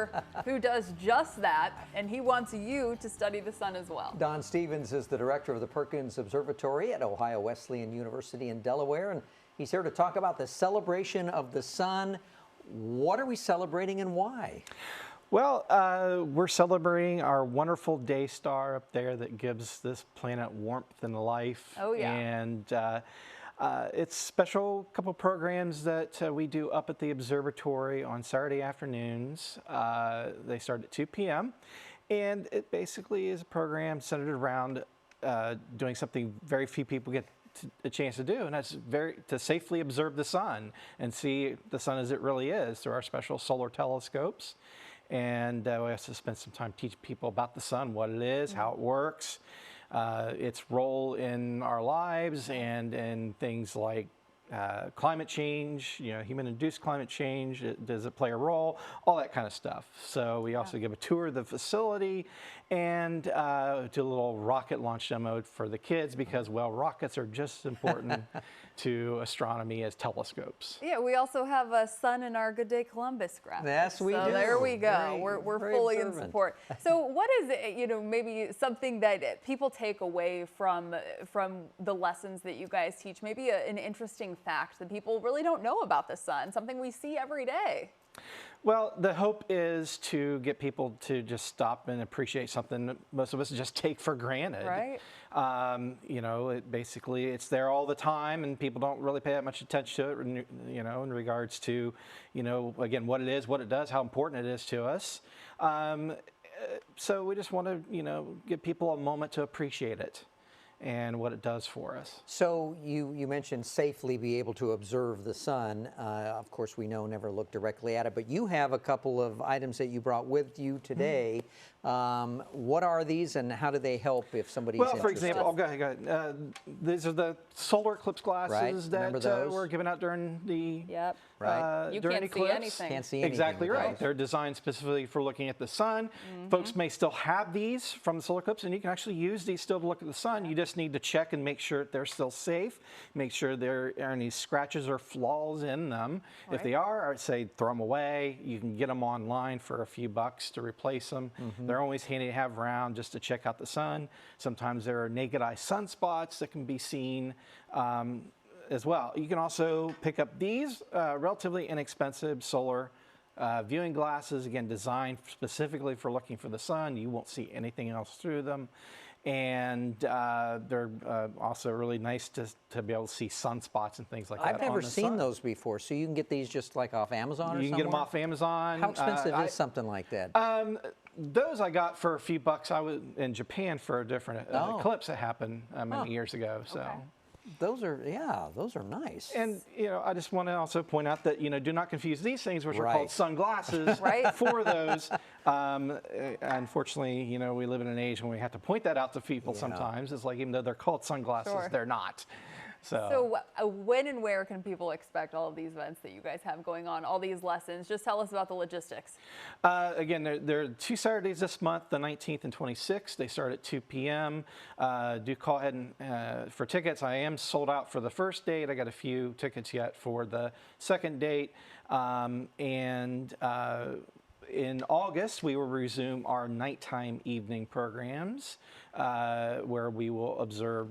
researcher who does just that, and he wants you to study the sun as well. Don Stevens is the director of the Perkins Observatory at Ohio Wesleyan University in Delaware, and he's here to talk about the celebration of the sun. What are we celebrating and why? Well, we're celebrating our wonderful day star up there that gives this planet warmth and life. Oh, yeah. And it's special couple programs that we do up at the observatory on Saturday afternoons. They start at 2 p.m. And it basically is a program centered around doing something very few people get a chance to do, and that's to safely observe the sun and see the sun as it really is through our special solar telescopes. And we also spend some time teaching people about the sun, what it is, how it works, its role in our lives, and things like climate change, human-induced climate change. Does it play a role? All that kind of stuff. So we also give a tour of the facility and do a little rocket launch demo for the kids because, well, rockets are just as important to astronomy as telescopes. Yeah, we also have a sun in our Good Day Columbus graphic. Yes, we do. So there we go. We're fully in support. So what is it, maybe something that people take away from the lessons that you guys teach? Maybe an interesting fact that people really don't know about the sun, something we see every day. Well, the hope is to get people to just stop and appreciate something that most of us just take for granted. Right. Basically it's there all the time, and people don't really pay that much attention to it, in regards to, again, what it is, what it does, how important it is to us. So we just want to, give people a moment to appreciate it and what it does for us. So you mentioned safely be able to observe the sun. Of course, we know never look directly at it, but you have a couple of items that you brought with you today. What are these, and how do they help if somebody's interested? For example, go ahead. These are the solar eclipse glasses that were given out during the You during can't eclipse. see anything. Can't see anything. Exactly right. They're designed specifically for looking at the sun. Folks may still have these from the solar eclipse, and you can actually use these still to look at the sun. You just need to check and make sure they're still safe. Make sure there aren't any scratches or flaws in them. Right. If they are, I'd say throw them away. You can get them online for a few bucks to replace them. They're always handy to have around just to check out the sun. Sometimes there are naked eye sunspots that can be seen as well. You can also pick up these relatively inexpensive solar viewing glasses, again, designed specifically for looking for the sun. You won't see anything else through them. And they're also really nice to be able to see sunspots and things like that. I've never seen those before, so you can get these just like off Amazon or something? You can get them off Amazon. How expensive is something like that? Those I got for a few bucks. I was in Japan for a different eclipse that happened many years ago. So. Okay. Those are nice. And, I just want to also point out that, do not confuse these things, which are called sunglasses, for those. Unfortunately, we live in an age when we have to point that out to people sometimes. It's like, even though they're called sunglasses, they're not. So when and where can people expect all of these events that you guys have going on, all these lessons? Just tell us about the logistics. Again, there are 2 Saturdays this month, the 19th and 26th. They start at 2 p.m. Do call ahead and, for tickets. I am sold out for the first date. I got a few tickets yet for the second date. In August, we will resume our nighttime evening programs where we will observe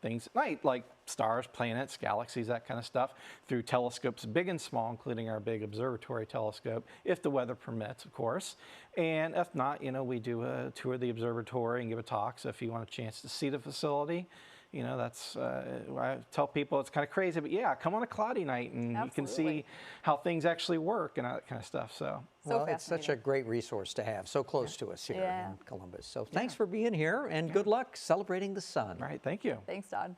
things at night, like stars, planets, galaxies, that kind of stuff, through telescopes big and small, including our big observatory telescope, if the weather permits, of course. And if not, we do a tour of the observatory and give a talk. So if you want a chance to see the facility, that's, I tell people it's kind of crazy, but yeah, come on a cloudy night and you can see how things actually work and all that kind of stuff. So well, it's such a great resource to have so close to us here in Columbus. So thanks for being here, and good luck celebrating the sun. All right, thank you. Thanks, Todd.